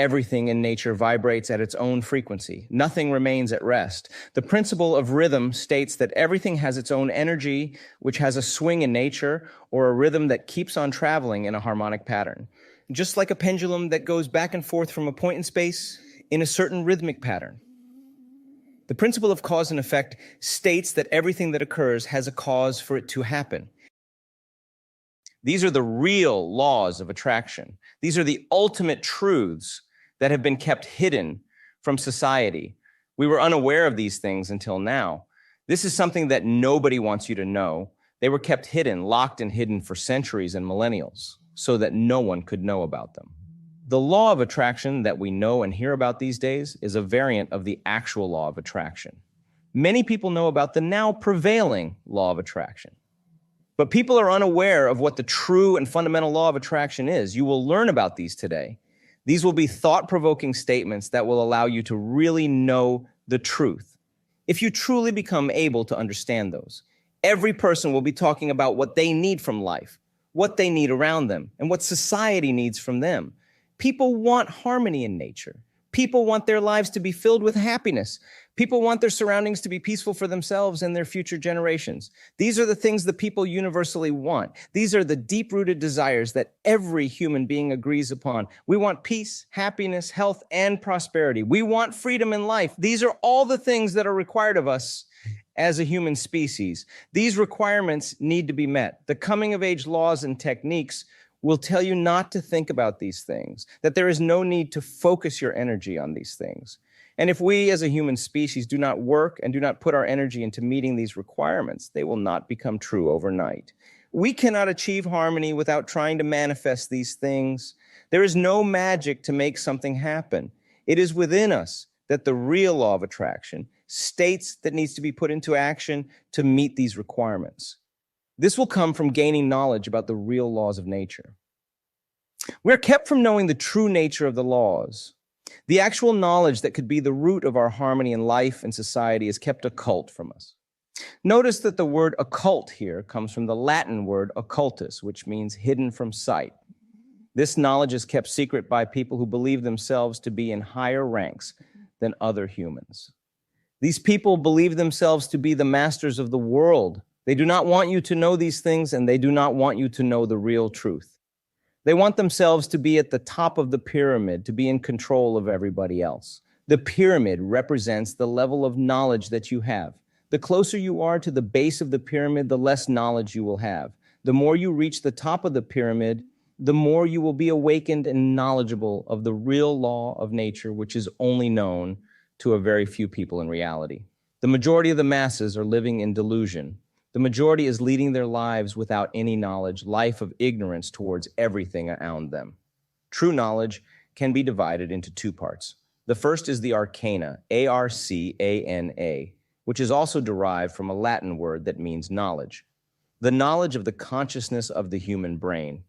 Everything in nature vibrates at its own frequency. Nothing remains at rest. The principle of rhythm states that everything has its own energy, which has a swing in nature, or a rhythm that keeps on traveling in a harmonic pattern. Just like a pendulum that goes back and forth from a point in space in a certain rhythmic pattern. The principle of cause and effect states that everything that occurs has a cause for it to happen. These are the real laws of attraction. These are the ultimate truths that have been kept hidden from society. We were unaware of these things until now. This is something that nobody wants you to know. They were kept hidden, locked and hidden for centuries and millennials, so that no one could know about them. The law of attraction that we know and hear about these days is a variant of the actual law of attraction. Many people know about the now prevailing law of attraction. But people are unaware of what the true and fundamental law of attraction is. You will learn about these today. These will be thought-provoking statements that will allow you to really know the truth. If you truly become able to understand those, every person will be talking about what they need from life, what they need around them, and what society needs from them. People want harmony in nature. People want their lives to be filled with happiness. People want their surroundings to be peaceful for themselves and their future generations. These are the things that people universally want. These are the deep-rooted desires that every human being agrees upon. We want peace, happiness, health, and prosperity. We want freedom in life. These are all the things that are required of us as a human species. These requirements need to be met. The coming-of-age laws and techniques will tell you not to think about these things, that there is no need to focus your energy on these things. And if we as a human species do not work and do not put our energy into meeting these requirements, they will not become true overnight. We cannot achieve harmony without trying to manifest these things. There is no magic to make something happen. It is within us that the real law of attraction states that needs to be put into action to meet these requirements. This will come from gaining knowledge about the real laws of nature. We're kept from knowing the true nature of the laws. The actual knowledge that could be the root of our harmony in life and society is kept occult from us. Notice that the word occult here comes from the Latin word occultus, which means hidden from sight. This knowledge is kept secret by people who believe themselves to be in higher ranks than other humans. These people believe themselves to be the masters of the world. They do not want you to know these things, and they do not want you to know the real truth. They want themselves to be at the top of the pyramid, to be in control of everybody else. The pyramid represents the level of knowledge that you have. The closer you are to the base of the pyramid, the less knowledge you will have. The more you reach the top of the pyramid, the more you will be awakened and knowledgeable of the real law of nature, which is only known to a very few people in reality. The majority of the masses are living in delusion. The majority is leading their lives without any knowledge, life of ignorance towards everything around them. True knowledge can be divided into two parts. The first is the arcana, A-R-C-A-N-A, which is also derived from a Latin word that means knowledge. The knowledge of the consciousness of the human brain.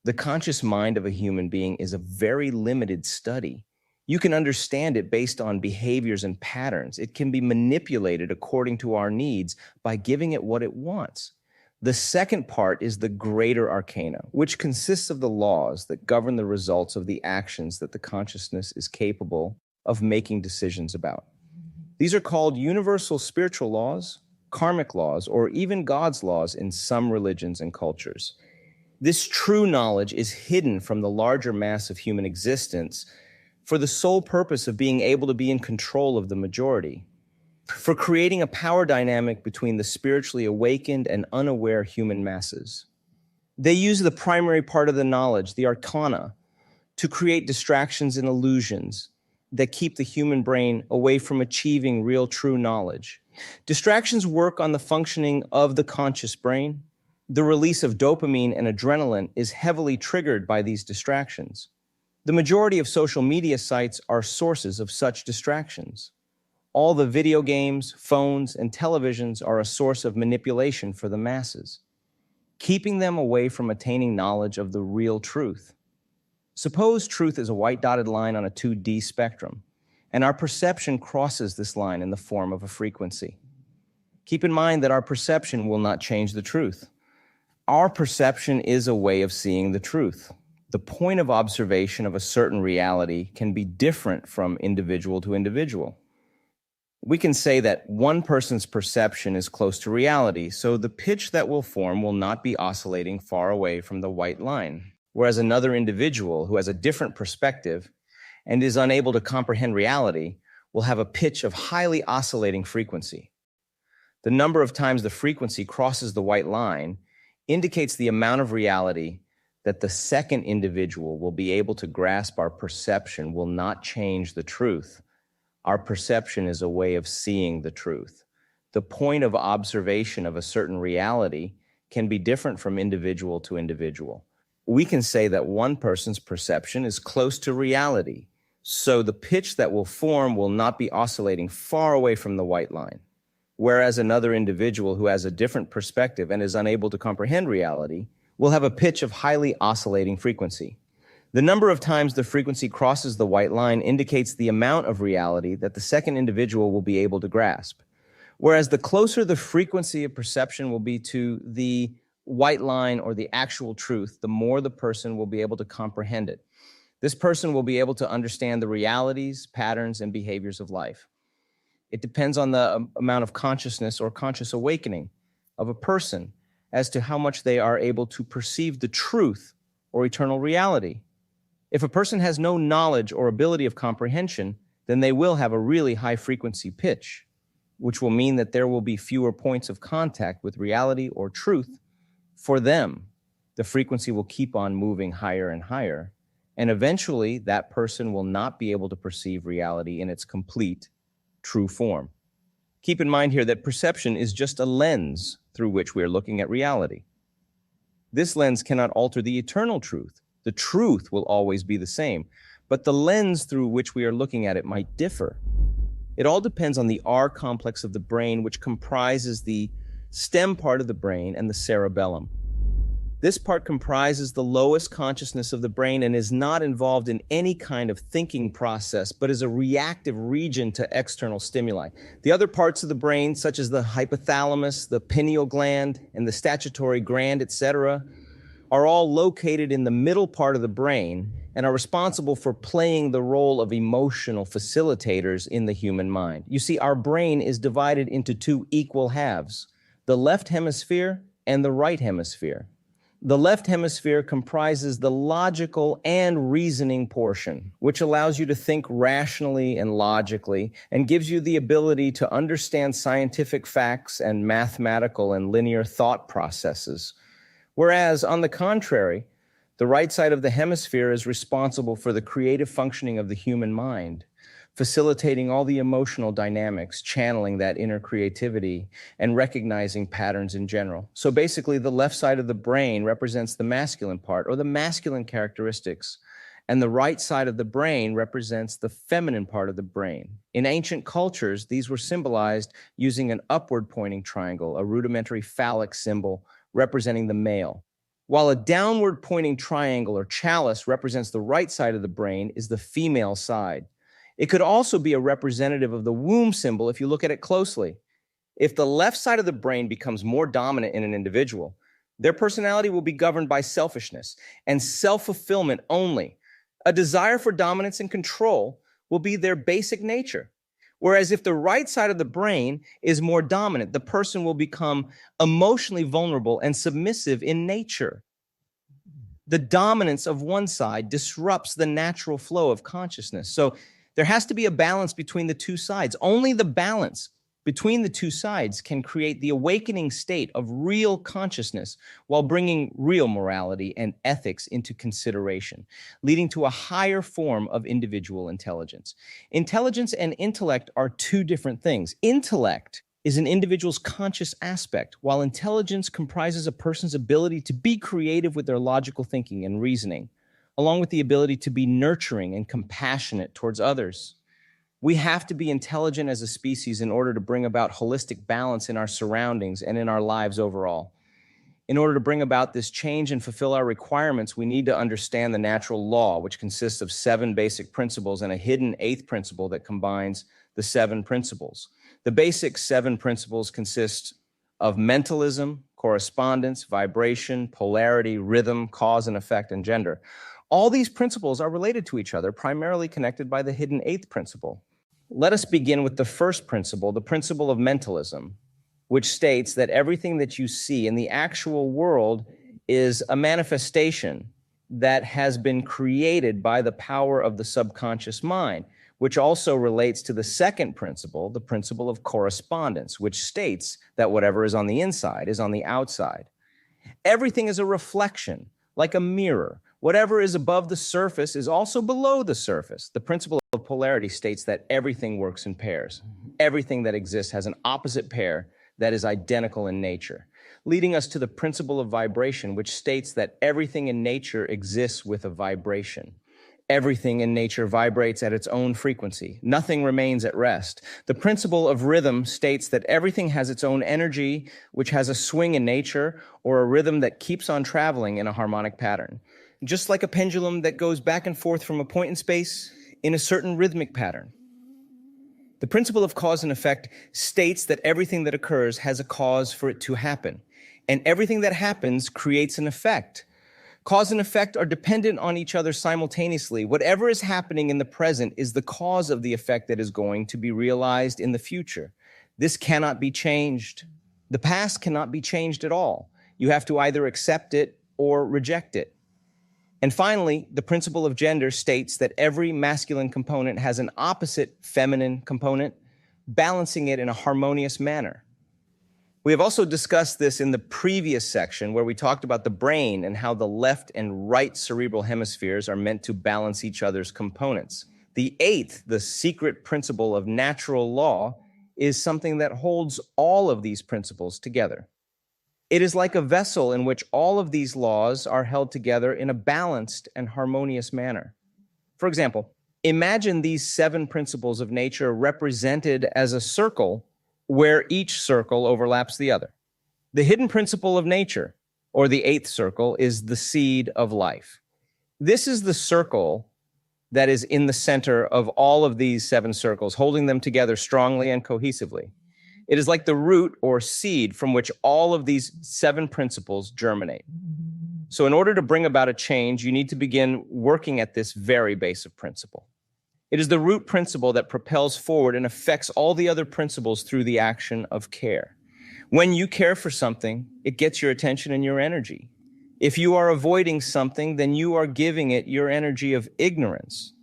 The conscious mind of a human being is a very limited study. You can understand it based on behaviors and patterns. It can be manipulated according to our needs by giving it what it wants. The second part is the greater arcana, which consists of the laws that govern the results of the actions that the consciousness is capable of making decisions about. These are called universal spiritual laws, karmic laws, or even God's laws in some religions and cultures. This true knowledge is hidden from the larger mass of human existence for the sole purpose of being able to be in control of the majority, for creating a power dynamic between the spiritually awakened and unaware human masses. They use the primary part of the knowledge, the arcana, to create distractions and illusions that keep the human brain away from achieving real true knowledge. Distractions work on the functioning of the conscious brain. The release of dopamine and adrenaline is heavily triggered by these distractions. The majority of social media sites are sources of such distractions. All the video games, phones, and televisions are a source of manipulation for the masses, keeping them away from attaining knowledge of the real truth. Suppose truth is a white dotted line on a 2D spectrum, and our perception crosses this line in the form of a frequency. Keep in mind that our perception will not change the truth. Our perception is a way of seeing the truth. The point of observation of a certain reality can be different from individual to individual. We can say that one person's perception is close to reality, so the pitch that will form will not be oscillating far away from the white line, whereas another individual who has a different perspective and is unable to comprehend reality will have a pitch of highly oscillating frequency. The number of times the frequency crosses the white line indicates the amount of reality that the second individual will be able to grasp. Our perception will not change the truth. Our perception is a way of seeing the truth. The point of observation of a certain reality can be different from individual to individual. We can say that one person's perception is close to reality, so the pitch that will form will not be oscillating far away from the white line, whereas another individual who has a different perspective and is unable to comprehend reality will have a pitch of highly oscillating frequency. The number of times the frequency crosses the white line indicates the amount of reality that the second individual will be able to grasp, whereas the closer the frequency of perception will be to the white line or the actual truth, the more the person will be able to comprehend it. This person will be able to understand the realities, patterns, and behaviors of life. It depends on the amount of consciousness or conscious awakening of a person as to how much they are able to perceive the truth or eternal reality. If a person has no knowledge or ability of comprehension, then they will have a really high frequency pitch, which will mean that there will be fewer points of contact with reality or truth. For them, the frequency will keep on moving higher and higher, and eventually that person will not be able to perceive reality in its complete, true form. Keep in mind here that perception is just a lens through which we are looking at reality. This lens cannot alter the eternal truth. The truth will always be the same, but the lens through which we are looking at it might differ. It all depends on the R complex of the brain, which comprises the stem part of the brain and the cerebellum. This part comprises the lowest consciousness of the brain and is not involved in any kind of thinking process, but is a reactive region to external stimuli. The other parts of the brain, such as the hypothalamus, the pineal gland, and the statutory gland, etc., are all located in the middle part of the brain and are responsible for playing the role of emotional facilitators in the human mind. You see, our brain is divided into two equal halves, the left hemisphere and the right hemisphere. The left hemisphere comprises the logical and reasoning portion, which allows you to think rationally and logically and gives you the ability to understand scientific facts and mathematical and linear thought processes. Whereas, on the contrary, the right side of the hemisphere is responsible for the creative functioning of the human mind, facilitating all the emotional dynamics, channeling that inner creativity, and recognizing patterns in general. So basically, the left side of the brain represents the masculine part, or the masculine characteristics, and the right side of the brain represents the feminine part of the brain. In ancient cultures, these were symbolized using an upward pointing triangle, a rudimentary phallic symbol representing the male, while a downward pointing triangle or chalice represents the right side of the brain is the female side. It could also be a representative of the womb symbol if you look at it closely. If the left side of the brain becomes more dominant in an individual, their personality will be governed by selfishness and self-fulfillment only. A desire for dominance and control will be their basic nature. Whereas if the right side of the brain is more dominant, the person will become emotionally vulnerable and submissive in nature. The dominance of one side disrupts the natural flow of consciousness. So there has to be a balance between the two sides. Only the balance between the two sides can create the awakening state of real consciousness while bringing real morality and ethics into consideration, leading to a higher form of individual intelligence. Intelligence and intellect are two different things. Intellect is an individual's conscious aspect, while intelligence comprises a person's ability to be creative with their logical thinking and reasoning, along with the ability to be nurturing and compassionate towards others. We have to be intelligent as a species in order to bring about holistic balance in our surroundings and in our lives overall. In order to bring about this change and fulfill our requirements, we need to understand the natural law, which consists of 7 basic principles and a hidden 8th principle that combines the 7 principles. The basic 7 principles consist of mentalism, correspondence, vibration, polarity, rhythm, cause and effect, and gender. All these principles are related to each other, primarily connected by the hidden eighth principle. Let us begin with the first principle, the principle of mentalism, which states that everything that you see in the actual world is a manifestation that has been created by the power of the subconscious mind, which also relates to the second principle, the principle of correspondence, which states that whatever is on the inside is on the outside. Everything is a reflection, like a mirror. Whatever is above the surface is also below the surface. The principle of polarity states that everything works in pairs. Everything that exists has an opposite pair that is identical in nature, leading us to the principle of vibration, which states that everything in nature exists with a vibration. Everything in nature vibrates at its own frequency. Nothing remains at rest. The principle of rhythm states that everything has its own energy, which has a swing in nature, or a rhythm that keeps on traveling in a harmonic pattern. Just like a pendulum that goes back and forth from a point in space in a certain rhythmic pattern. The principle of cause and effect states that everything that occurs has a cause for it to happen, and everything that happens creates an effect. Cause and effect are dependent on each other simultaneously. Whatever is happening in the present is the cause of the effect that is going to be realized in the future. This cannot be changed. The past cannot be changed at all. You have to either accept it or reject it. And finally, the principle of gender states that every masculine component has an opposite feminine component, balancing it in a harmonious manner. We have also discussed this in the previous section where we talked about the brain and how the left and right cerebral hemispheres are meant to balance each other's components. The eighth, the secret principle of natural law, is something that holds all of these principles together. It is like a vessel in which all of these laws are held together in a balanced and harmonious manner. For example, imagine these 7 principles of nature represented as a circle where each circle overlaps the other. The hidden principle of nature, or the 8th circle, is the seed of life. This is the circle that is in the center of all of these 7 circles, holding them together strongly and cohesively. It is like the root or seed from which all of these 7 principles germinate. So in order to bring about a change, you need to begin working at this very basic principle. It is the root principle that propels forward and affects all the other principles through the action of care. When you care for something, it gets your attention and your energy. If you are avoiding something, then you are giving it your energy of ignorance.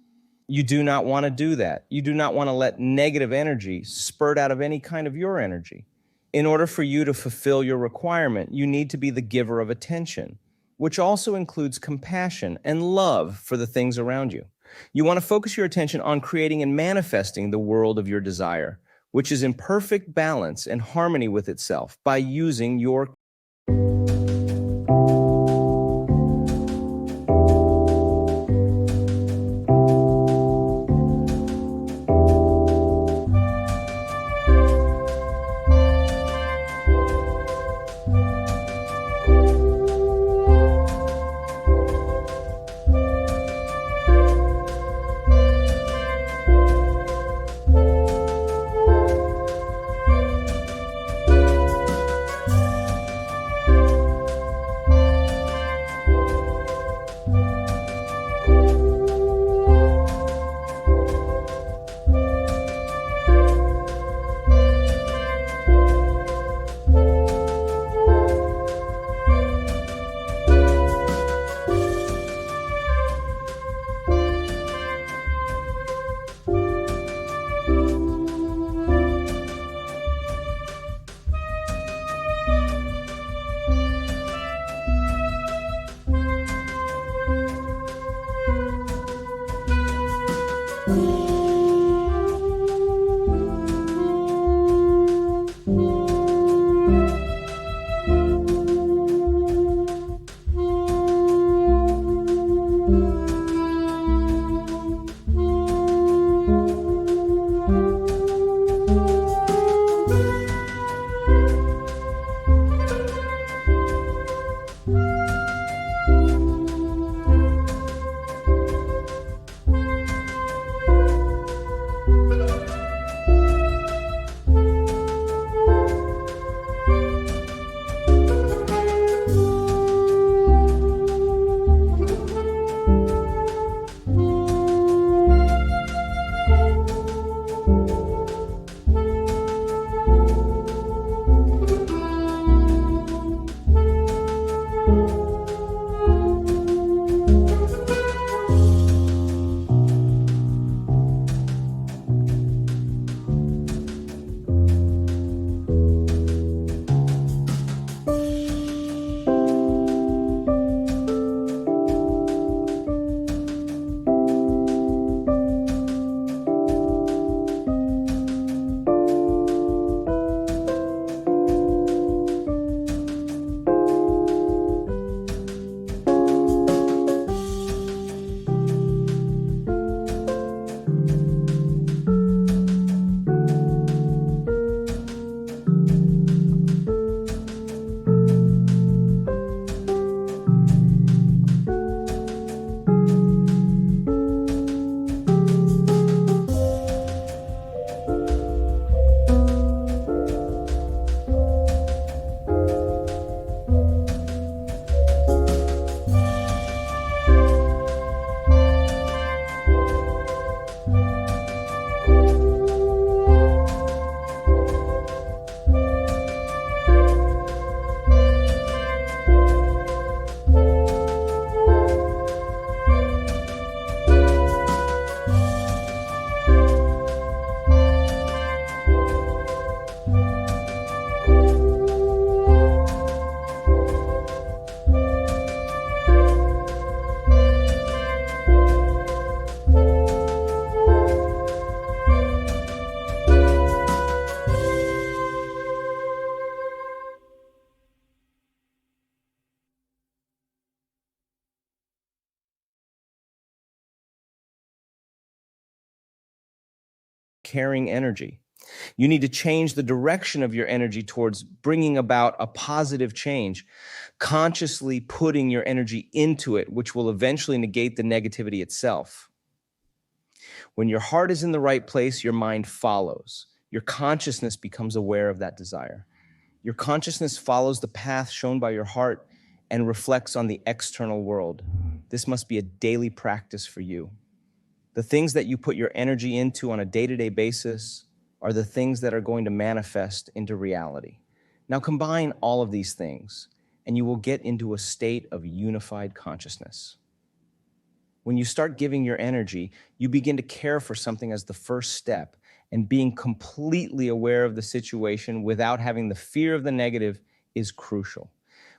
You do not want to do that. You do not want to let negative energy spurt out of any kind of your energy. In order for you to fulfill your requirement, you need to be the giver of attention, which also includes compassion and love for the things around you. You want to focus your attention on creating and manifesting the world of your desire, which is in perfect balance and harmony with itself by using your caring energy. You need to change the direction of your energy towards bringing about a positive change, consciously putting your energy into it, which will eventually negate the negativity itself. When your heart is in the right place, your mind follows. Your consciousness becomes aware of that desire. Your consciousness follows the path shown by your heart and reflects on the external world. This must be a daily practice for you. The things that you put your energy into on a day-to-day basis are the things that are going to manifest into reality. Now combine all of these things, and you will get into a state of unified consciousness. When you start giving your energy, you begin to care for something as the first step, and being completely aware of the situation without having the fear of the negative is crucial.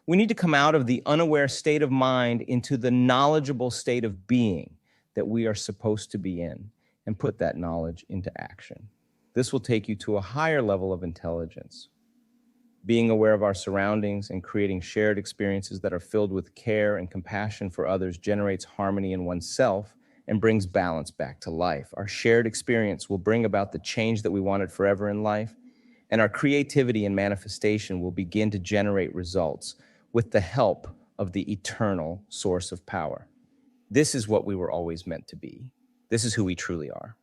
We need to come out of the unaware state of mind into the knowledgeable state of being that we are supposed to be in, and put that knowledge into action. This will take you to a higher level of intelligence. Being aware of our surroundings and creating shared experiences that are filled with care and compassion for others generates harmony in oneself and brings balance back to life. Our shared experience will bring about the change that we wanted forever in life, and our creativity and manifestation will begin to generate results with the help of the eternal source of power. This is what we were always meant to be. This is who we truly are.